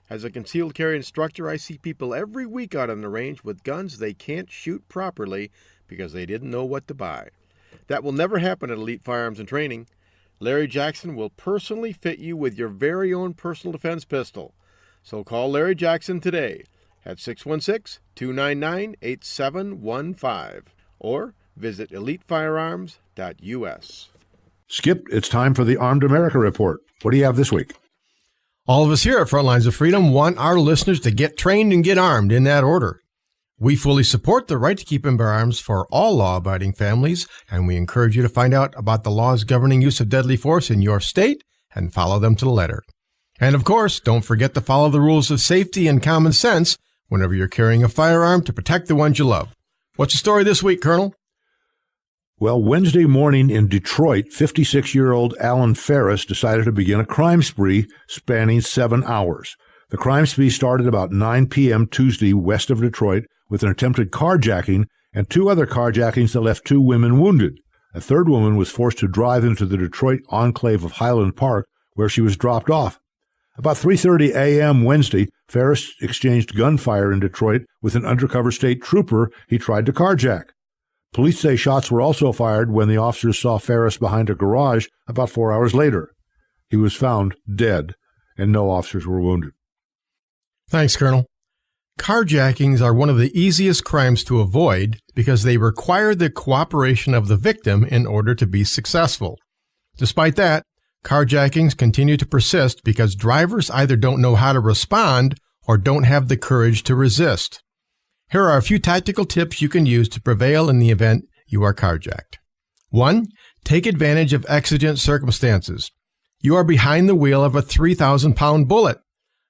As a concealed carry instructor, I see people every week out on the range with guns they can't shoot properly because they didn't know what to buy. That will never happen at Elite Firearms and Training. Larry Jackson will personally fit you with your very own personal defense pistol. So call Larry Jackson today at 616-299-8715 or visit elitefirearms.us. Skip, it's time for the Armed America Report. What do you have this week? All of us here at Frontlines of Freedom want our listeners to get trained and get armed in that order. We fully support the right to keep and bear arms for all law-abiding families, and we encourage you to find out about the laws governing use of deadly force in your state and follow them to the letter. And of course, don't forget to follow the rules of safety and common sense whenever you're carrying a firearm to protect the ones you love. What's the story this week, Colonel? Well, Wednesday morning in Detroit, 56-year-old Alan Ferris decided to begin a crime spree spanning 7 hours. The crime spree started about 9 p.m. Tuesday west of Detroit with an attempted carjacking and 2 other carjackings that left 2 women wounded. A third woman was forced to drive into the Detroit enclave of Highland Park, where she was dropped off. About 3:30 a.m. Wednesday, Ferris exchanged gunfire in Detroit with an undercover state trooper he tried to carjack. Police say shots were also fired when the officers saw Ferris behind a garage about 4 hours later. He was found dead, and no officers were wounded. Thanks, Colonel. Carjackings are one of the easiest crimes to avoid because they require the cooperation of the victim in order to be successful. Despite that, carjackings continue to persist because drivers either don't know how to respond or don't have the courage to resist. Here are a few tactical tips you can use to prevail in the event you are carjacked. 1. Take advantage of exigent circumstances. You are behind the wheel of a 3,000-pound bullet.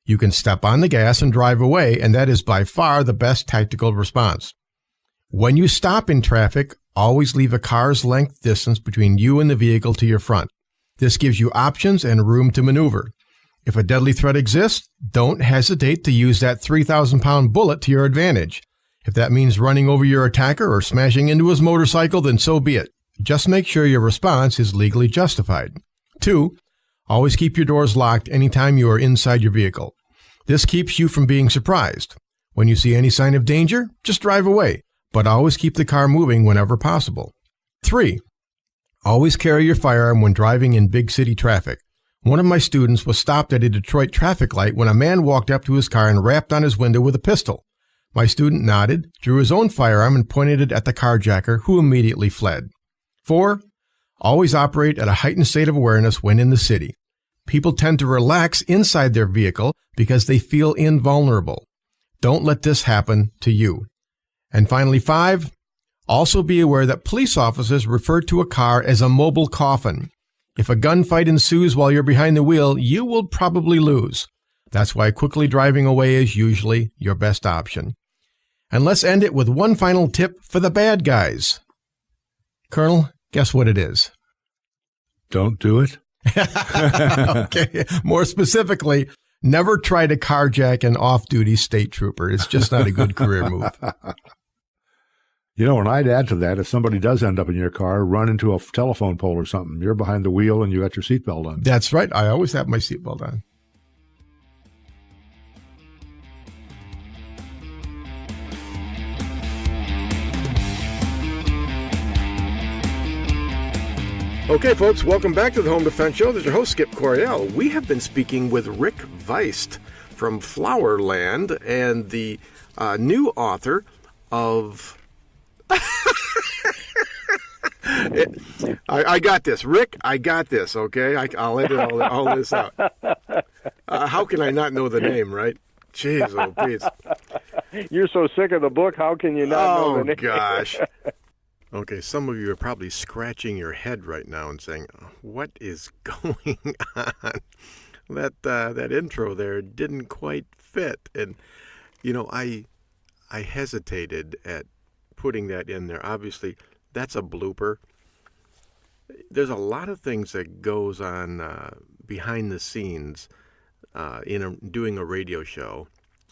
You can step on the gas and drive away, and that is by far the best tactical response. When you stop in traffic, always leave a car's length distance between you and the vehicle to your front. This gives you options and room to maneuver. If a deadly threat exists, don't hesitate to use that 3,000-pound bullet to your advantage. If that means running over your attacker or smashing into his motorcycle, then so be it. Just make sure your response is legally justified. 2. Always keep your doors locked anytime you are inside your vehicle. This keeps you from being surprised. When you see any sign of danger, just drive away, but always keep the car moving whenever possible. 3. Always carry your firearm when driving in big city traffic. One of my students was stopped at a Detroit traffic light when a man walked up to his car and rapped on his window with a pistol. My student nodded, drew his own firearm, and pointed it at the carjacker, who immediately fled. 4. Always operate at a heightened state of awareness when in the city. People tend to relax inside their vehicle because they feel invulnerable. Don't let this happen to you. And finally, 5. Also be aware that police officers refer to a car as a mobile coffin. If a gunfight ensues while you're behind the wheel, you will probably lose. That's why quickly driving away is usually your best option. And let's end it with one final tip for the bad guys. Colonel, guess what it is? Don't do it. Okay. More specifically, never try to carjack an off-duty state trooper. It's just not a good career move. You know, and I'd add to that, if somebody does end up in your car, run into a telephone pole or something. You're behind the wheel and you got your seatbelt on. That's right. I always have my seatbelt on. Okay, folks, welcome back to the Home Defense Show. This is your host, Skip Coryell. We have been speaking with Rick Vuyst from Flowerland and the new author of... I got this, Rick. I got this. Okay, I'll edit all this out. How can I not know the name, right? Jeez, oh Pete. You're so sick of the book. How can you not know the name? Oh gosh. Okay, some of you are probably scratching your head right now and saying, "What is going on?" That intro there didn't quite fit, and you know, I hesitated at putting that in there. Obviously, that's a blooper. There's a lot of things that goes on behind the scenes doing a radio show,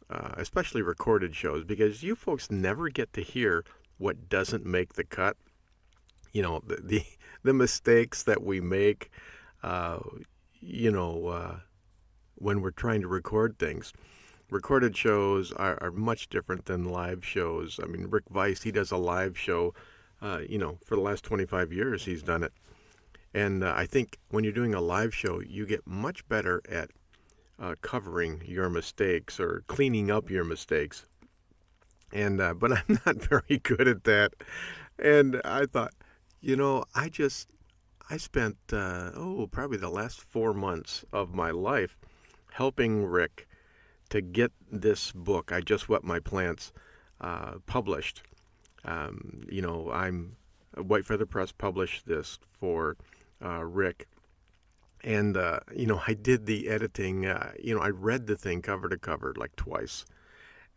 especially recorded shows, because you folks never get to hear what doesn't make the cut. You know, the mistakes that we make, when we're trying to record things. Recorded shows are much different than live shows. I mean, Rick Vuyst, he does a live show, for the last 25 years he's done it. And I think when you're doing a live show, you get much better at covering your mistakes or cleaning up your mistakes And but I'm not very good at that. And I thought, I spent probably the last 4 months of my life helping Rick to get this book, I Just Wet My Plants, published. I'm White Feather Press published this for Rick. And, I did the editing. I read the thing cover to cover like twice.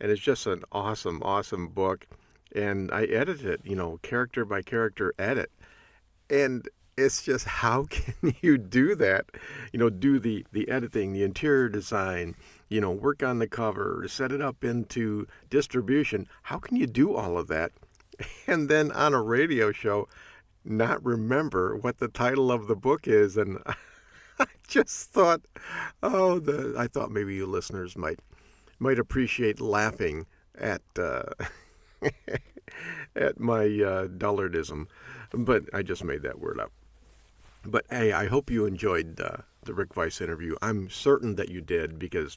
And it's just an awesome, awesome book. And I edited it, character by character edit. And it's just, how can you do that? Do the editing, the interior design, work on the cover, set it up into distribution. How can you do all of that? And then on a radio show, not remember what the title of the book is. And I just thought, I thought maybe you listeners might appreciate laughing at at my dullardism, but I just made that word up. But hey, I hope you enjoyed the Rick Vuyst interview. I'm certain that you did, because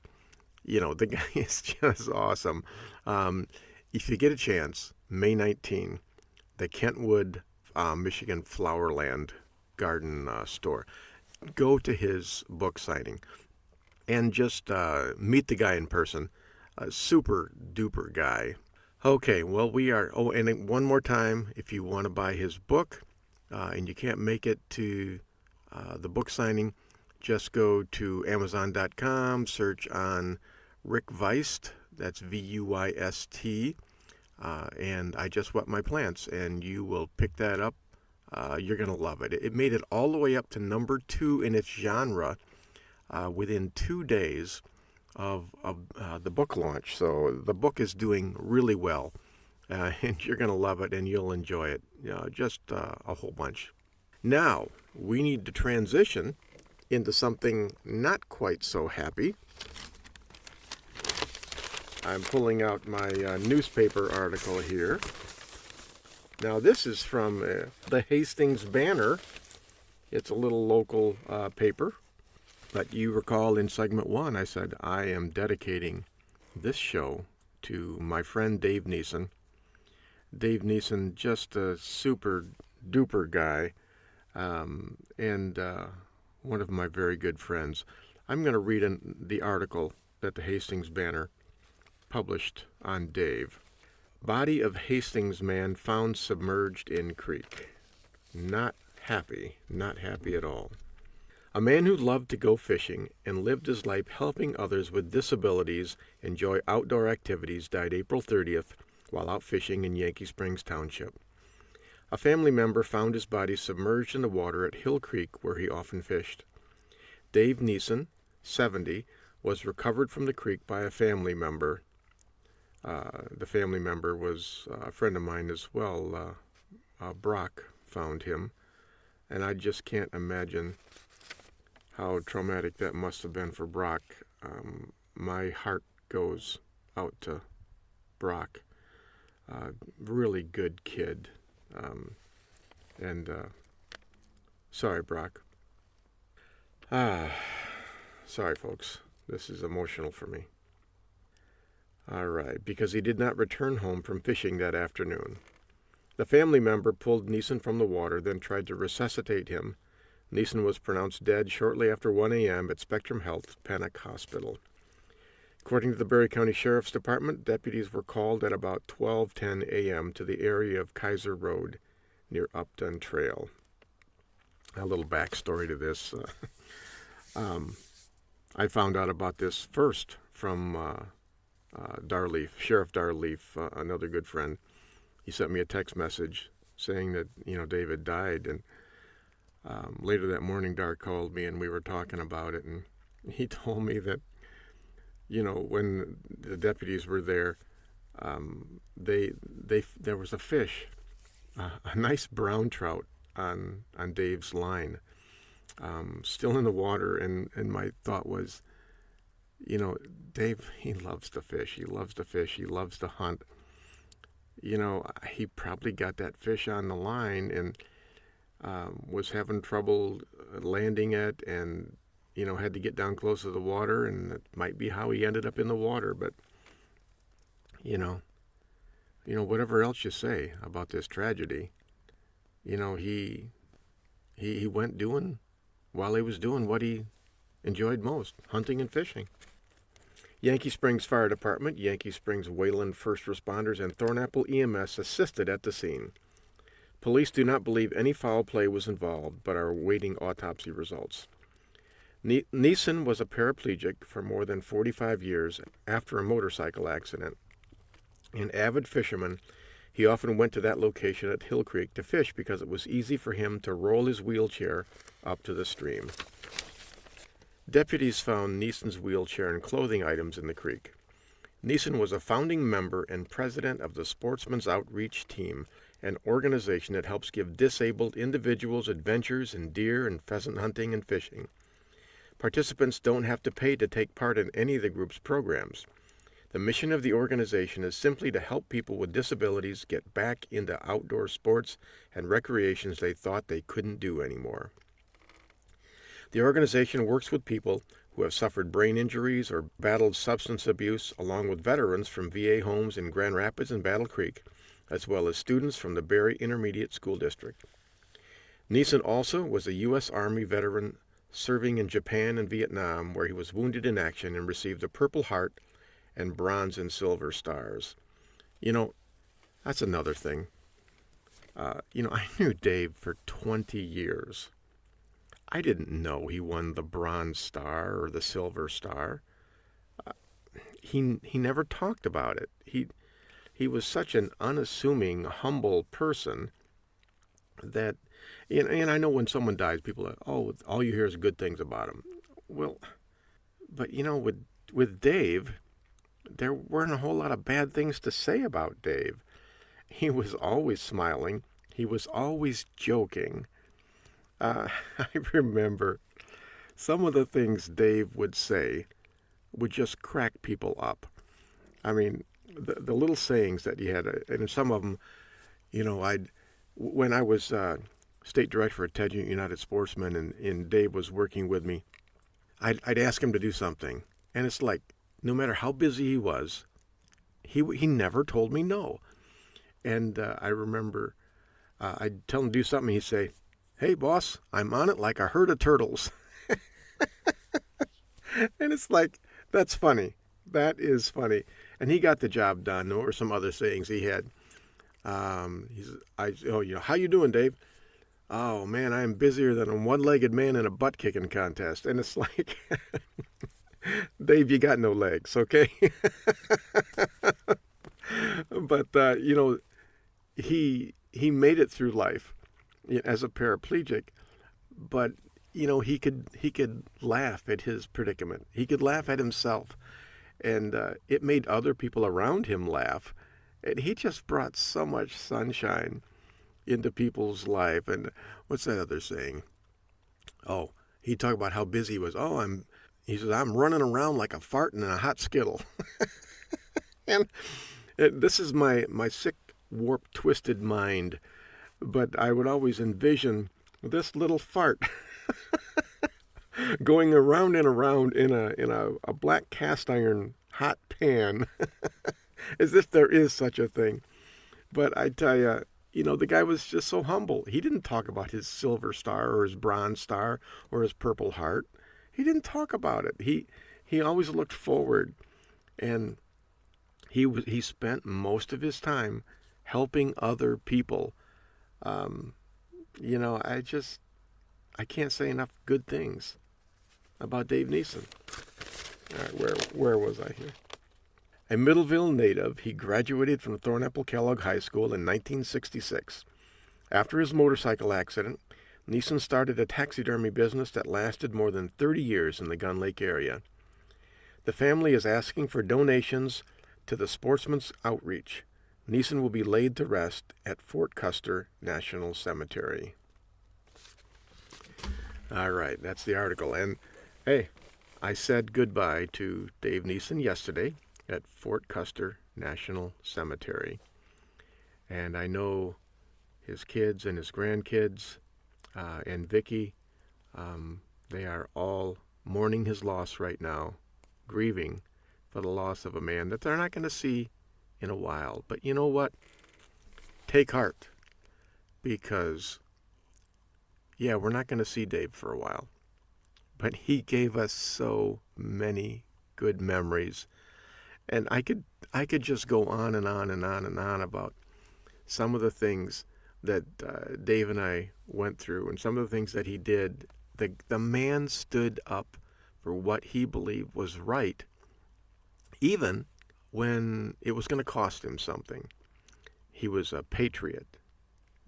the guy is just awesome. If you get a chance, May 19, the Kentwood, Michigan Flowerland Garden store, go to his book signing and just meet the guy in person. A super duper guy. Okay, well, we are, and one more time, if you want to buy his book and you can't make it to the book signing, just go to Amazon.com, search on Rick Vuyst, that's Vuyst, and I Just Wet My Plants, and you will pick that up. You're going to love it. It made it all the way up to number 2 in its genre within 2 days of the book launch. So the book is doing really well, and you're going to love it, and you'll enjoy it, just a whole bunch. Now, we need to transition into something not quite so happy. I'm pulling out my newspaper article here. Now, this is from the Hastings Banner. It's a little local paper. But you recall in segment 1, I said I am dedicating this show to my friend Dave Neeson. Dave Neeson, just a super duper guy, and one of my very good friends. I'm going to read the article that the Hastings Banner published on Dave. Body of Hastings man found submerged in creek. Not happy at all. A man who loved to go fishing and lived his life helping others with disabilities enjoy outdoor activities died April 30th while out fishing in Yankee Springs Township. A family member found his body submerged in the water at Hill Creek, where he often fished. Dave Neeson, 70, was recovered from the creek by a family member. The family member was a friend of mine as well. Brock found him, and I just can't imagine how traumatic that must have been for Brock. My heart goes out to Brock. Really good kid. Sorry, Brock. Sorry, folks. This is emotional for me. All right, because he did not return home from fishing that afternoon. The family member pulled Neeson from the water, then tried to resuscitate him. Neeson was pronounced dead shortly after 1 a.m. at Spectrum Health Panic Hospital. According to the Berry County Sheriff's Department, deputies were called at about 12:10 a.m. to the area of Kaiser Road near Upton Trail. A little backstory to this. I found out about this first from Darleaf, Sheriff Darleaf, another good friend. He sent me a text message saying that, David died, and later that morning, Dar called me, and we were talking about it, and he told me that, when the deputies were there, there was a fish, a nice brown trout on Dave's line, still in the water, and my thought was, Dave, he loves to fish. He loves to fish. He loves to hunt. He probably got that fish on the line and was having trouble landing it, and had to get down close to the water, and that might be how he ended up in the water. But whatever else you say about this tragedy, he went doing, while he was doing what he enjoyed most, hunting and fishing. Yankee Springs Fire Department, Yankee Springs Wayland First Responders, and Thornapple EMS assisted at the scene. Police do not believe any foul play was involved, but are awaiting autopsy results. Neeson was a paraplegic for more than 45 years after a motorcycle accident. An avid fisherman, he often went to that location at Hill Creek to fish because it was easy for him to roll his wheelchair up to the stream. Deputies found Neeson's wheelchair and clothing items in the creek. Neeson was a founding member and president of the Sportsman's Outreach Team, an organization that helps give disabled individuals adventures in deer and pheasant hunting and fishing. Participants don't have to pay to take part in any of the group's programs. The mission of the organization is simply to help people with disabilities get back into outdoor sports and recreations they thought they couldn't do anymore. The organization works with people who have suffered brain injuries or battled substance abuse, along with veterans from VA homes in Grand Rapids and Battle Creek, as well as students from the Barry Intermediate School District. Neeson also was a U.S. Army veteran serving in Japan and Vietnam, where he was wounded in action and received a Purple Heart and Bronze and Silver Stars. That's another thing. I knew Dave for 20 years. I didn't know he won the Bronze Star or the Silver Star. He never talked about it. He was such an unassuming, humble person that, and I know when someone dies, people are, all you hear is good things about him. Well, but with Dave, there weren't a whole lot of bad things to say about Dave. He was always smiling. He was always joking. I remember some of the things Dave would say would just crack people up. I mean, the little sayings that he had, and some of them, when I was state director for Ted United Sportsmen, and Dave was working with me, I'd ask him to do something, and it's like, no matter how busy he was, he never told me no. And I remember I'd tell him to do something, he'd say, "Hey, boss, I'm on it like a herd of turtles." And it's like, that's funny. That is funny. And he got the job done. There were some other sayings he had. How you doing, Dave? "Oh, man, I'm busier than a one-legged man in a butt-kicking contest." And it's like, Dave, you got no legs, okay? But, he made it through life as a paraplegic, but he could laugh at his predicament. He could laugh at himself, and it made other people around him laugh. And he just brought so much sunshine into people's life. And what's that other saying? Oh, he talked about how busy he was. He says, "I'm running around like a fart in a hot skittle." And this is my sick, warped, twisted mind. But I would always envision this little fart going around and around in a black cast iron hot pan, as if there is such a thing. But I tell you, the guy was just so humble. He didn't talk about his Silver Star or his Bronze Star or his Purple Heart. He didn't talk about it. He always looked forward, and he spent most of his time helping other people. I can't say enough good things about Dave Neeson. All right, where was I here? A Middleville native, he graduated from Thornapple Kellogg High School in 1966. After his motorcycle accident, Neeson started a taxidermy business that lasted more than 30 years in the Gun Lake area. The family is asking for donations to the Sportsman's Outreach. Neeson will be laid to rest at Fort Custer National Cemetery. All right, that's the article. And, hey, I said goodbye to Dave Neeson yesterday at Fort Custer National Cemetery. And I know his kids and his grandkids and Vicky, they are all mourning his loss right now, grieving for the loss of a man that they're not going to see in a while. But you know what? Take heart, because, yeah, we're not going to see Dave for a while. But he gave us so many good memories. And I could just go on and on and on and on about some of the things that Dave and I went through and some of the things that he did. The man stood up for what he believed was right, even when it was going to cost him something. He was a patriot.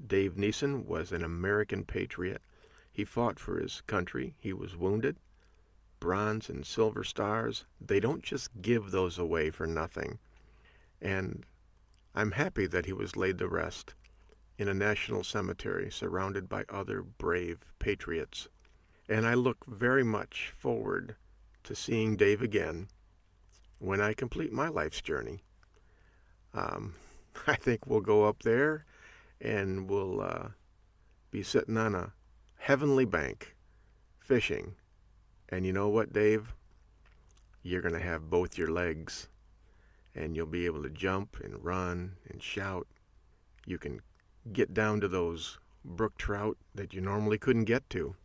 Dave Neeson was an American patriot. He fought for his country. He was wounded. Bronze and silver stars, they don't just give those away for nothing. And I'm happy that he was laid to rest in a national cemetery surrounded by other brave patriots. And I look very much forward to seeing Dave again when I complete my life's journey. I think we'll go up there and we'll be sitting on a heavenly bank fishing. And you know what, Dave? You're going to have both your legs, and you'll be able to jump and run and shout. You can get down to those brook trout that you normally couldn't get to.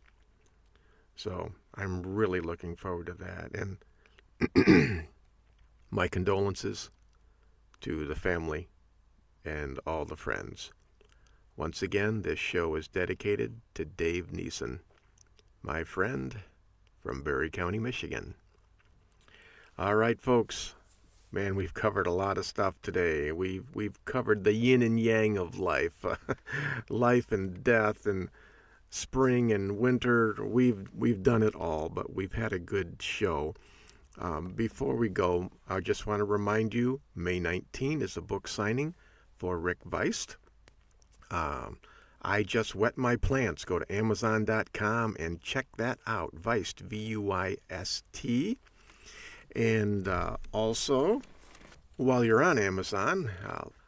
So I'm really looking forward to that. And my condolences to the family and all the friends. Once again, this show is dedicated to Dave Neeson, my friend from Berry County, Michigan. All right, folks. Man, we've covered a lot of stuff today. We've covered the yin and yang of life, life and death, and spring and winter. We've done it all, but we've had a good show. Before we go, I just want to remind you, May 19 is a book signing for Rick Vuyst. I Just Wet My Plants. Go to Amazon.com and check that out. Vuyst, V-U-Y-S-T. And also, while you're on Amazon,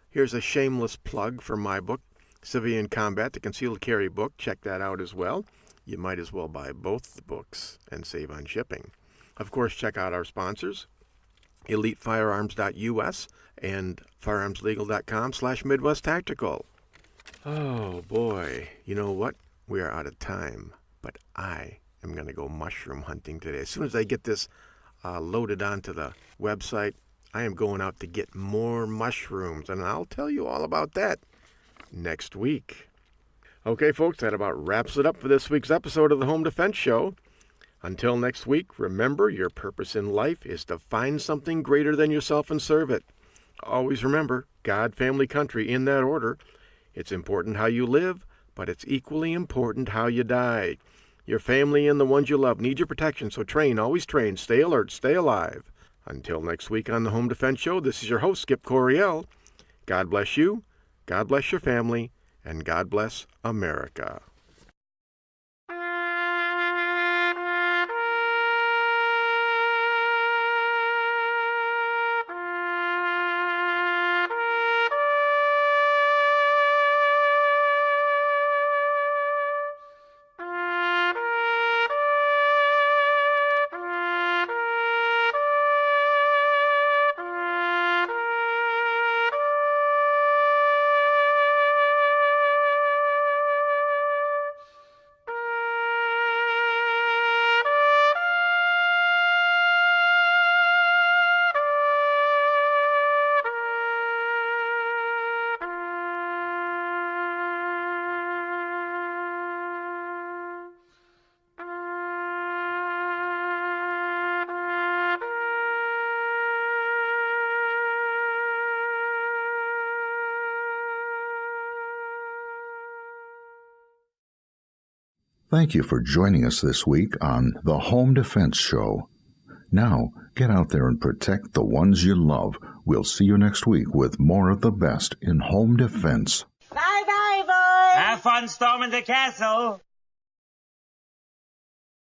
here's a shameless plug for my book, Civilian Combat, the Concealed Carry book. Check that out as well. You might as well buy both the books and save on shipping. Of course, check out our sponsors, EliteFirearms.us and FirearmsLegal.com/Midwest Tactical. Oh, boy. You know what? We are out of time, but I am going to go mushroom hunting today. As soon as I get this loaded onto the website, I am going out to get more mushrooms, and I'll tell you all about that next week. Okay, folks, that about wraps it up for this week's episode of the Home Defense Show. Until next week, remember, your purpose in life is to find something greater than yourself and serve it. Always remember, God, family, country, in that order. It's important how you live, but it's equally important how you die. Your family and the ones you love need your protection, so train, always train, stay alert, stay alive. Until next week on the Home Defense Show, this is your host, Skip Coryell. God bless you, God bless your family, and God bless America. Thank you for joining us this week on the Home Defense Show. Now, get out there and protect the ones you love. We'll see you next week with more of the best in home defense. Bye-bye, boys! Have fun storming the castle!